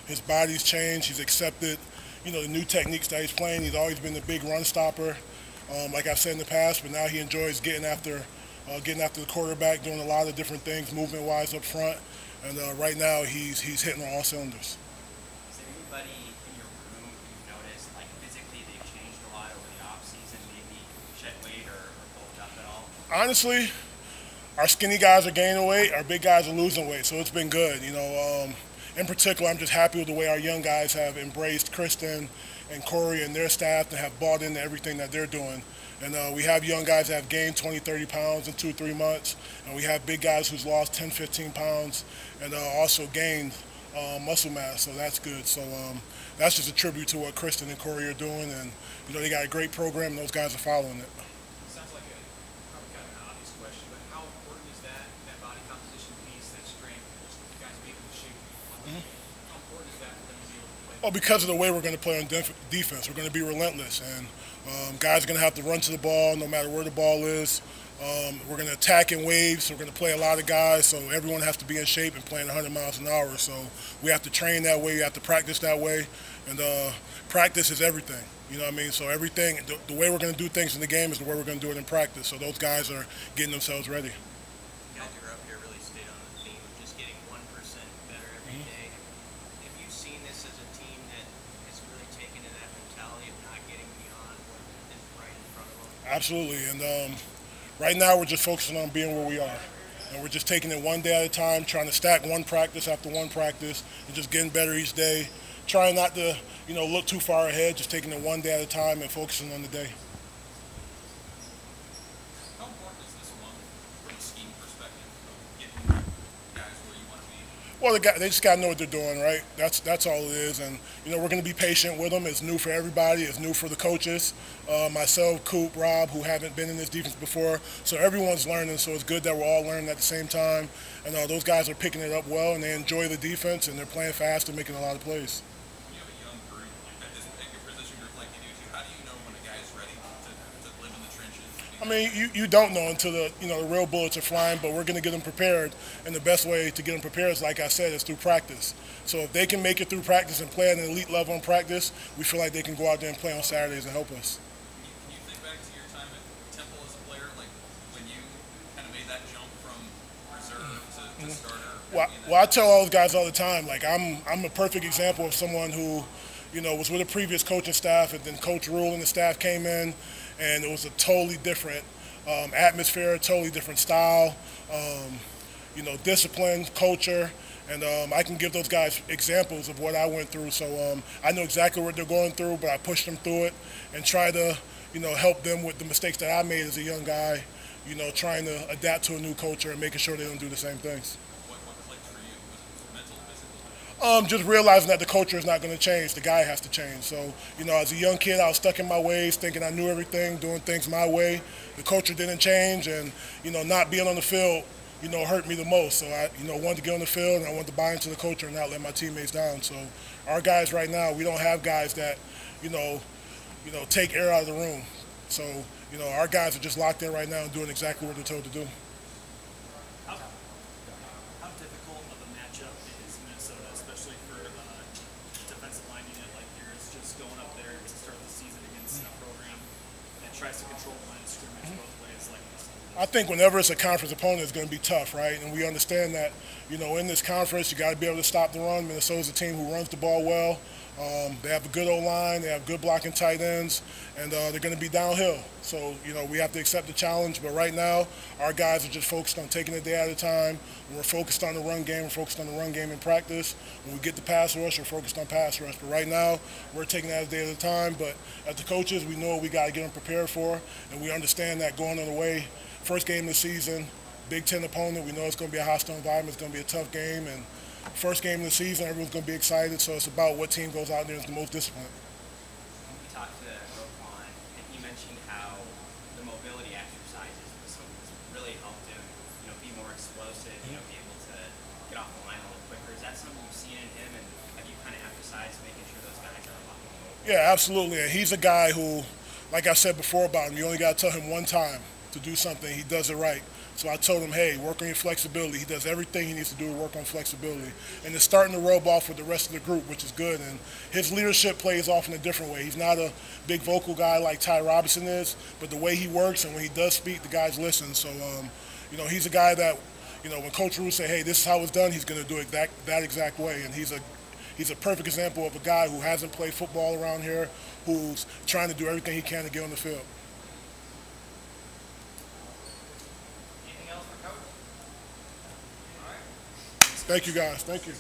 His body's changed. He's accepted, the new techniques that he's playing. He's always been the big run stopper, like I've said in the past. But now he enjoys getting after the quarterback, doing a lot of different things, movement-wise up front. And right now, he's hitting on all cylinders. Is there anybody in your room you've noticed, like physically, they've changed a lot over the offseason, maybe shed weight or bulked up at all? Honestly, our skinny guys are gaining weight, our big guys are losing weight, so it's been good. In particular, I'm just happy with the way our young guys have embraced Kristen and Corey and their staff and have bought into everything that they're doing. And we have young guys that have gained 20, 30 pounds in 2-3 months, and we have big guys who's lost 10, 15 pounds and also gained muscle mass, so that's good. So that's just a tribute to what Kristen and Corey are doing, and they got a great program, and those guys are following it. Sounds like probably kind of an obvious question, but how important is that body composition piece, that strength, just the guys being in the shape? How important is that for them to be able to play? Well, because of the way we're going to play on defense, we're going to be relentless, and guys are going to have to run to the ball no matter where the ball is. We're going to attack in waves. So we're going to play a lot of guys, so everyone has to be in shape and playing 100 miles an hour. So we have to train that way. We have to practice that way, and practice is everything. You know what I mean? So everything, the way we're going to do things in the game is the way we're going to do it in practice. So those guys are getting themselves ready. You guys who are up here really stayed on the theme of just getting 1% better every day. Have you seen this as a team that has really taken to that mentality of not getting beyond what is right in front of them? Absolutely, and right now we're just focusing on being where we are. And we're just taking it one day at a time, trying to stack one practice after one practice and just getting better each day. Trying not to, look too far ahead, just taking it one day at a time and focusing on the day. How important is this one from a scheme perspective of getting guys where you want to be? Well, they just got to know what they're doing, right? That's all it is. And, we're going to be patient with them. It's new for everybody. It's new for the coaches. Myself, Coop, Rob, who haven't been in this defense before. So everyone's learning, so it's good that we're all learning at the same time. And those guys are picking it up well, and they enjoy the defense, and they're playing fast and making a lot of plays. When you have a young group like that, doesn't take your position group like you do too. How do you know when a guy is ready to live in the trenches? I mean, you don't know until the real bullets are flying, but we're going to get them prepared, and the best way to get them prepared is, like I said, is through practice. So if they can make it through practice and play at an elite level in practice, we feel like they can go out there and play on Saturdays and help us. Can you think back to your time at Temple as a player, like when you kind of made that jump from reserve to starter? Well, I tell all those guys all the time, like I'm a perfect example of someone who, was with a previous coaching staff, and then Coach Rule and the staff came in, and it was a totally different atmosphere, totally different style, discipline, culture, and I can give those guys examples of what I went through. So I know exactly what they're going through, but I push them through it and try to, help them with the mistakes that I made as a young guy, trying to adapt to a new culture and making sure they don't do the same things. What clicked for you? Was it mental, physical? Just realizing that the culture is not going to change. The guy has to change. So, as a young kid, I was stuck in my ways, thinking I knew everything, doing things my way. The culture didn't change, and, not being on the field, hurt me the most. So I, wanted to get on the field, and I wanted to buy into the culture and not let my teammates down. So our guys right now, we don't have guys that, take air out of the room. So, our guys are just locked in right now and doing exactly what they're told to do. How difficult of a matchup is Minnesota, especially for a defensive line unit like yours, just going up there to start the season against a program that tries to control the line of scrimmage both ways like this? I think whenever it's a conference opponent, it's going to be tough, right? And we understand that, in this conference, you got to be able to stop the run. Minnesota's a team who runs the ball well. They have a good O-line. They have good blocking tight ends, and they're going to be downhill. So, we have to accept the challenge. But right now, our guys are just focused on taking it day at a time. We're focused on the run game. We're focused on the run game in practice. When we get the pass rush, we're focused on pass rush. But right now, we're taking that a day at a time. But as the coaches, we know what we got to get them prepared for, and we understand that going on the way, first game of the season, Big Ten opponent, we know it's going to be a hostile environment. It's going to be a tough game, and first game of the season, everyone's going to be excited, so it's about what team goes out there and is the most disciplined. We talked to Roquan, and he mentioned how the mobility exercises was something that's really helped him, be more explosive, be able to get off the line a little quicker. Is that something you've seen in him, and have you kind of emphasized making sure those guys are a lot more mobile? Yeah, absolutely, and he's a guy who, like I said before about him, you only got to tell him one time to do something, he does it right. So I told him, hey, work on your flexibility. He does everything he needs to do to work on flexibility. And it's starting to rub off with the rest of the group, which is good. And his leadership plays off in a different way. He's not a big vocal guy like Ty Robinson is, but the way he works and when he does speak, the guys listen. So, he's a guy that, when Coach Rue say, hey, this is how it's done, he's going to do it that exact way. And he's a perfect example of a guy who hasn't played football around here, who's trying to do everything he can to get on the field. Anything else for Coach? All right. Thank you, guys. Thank you.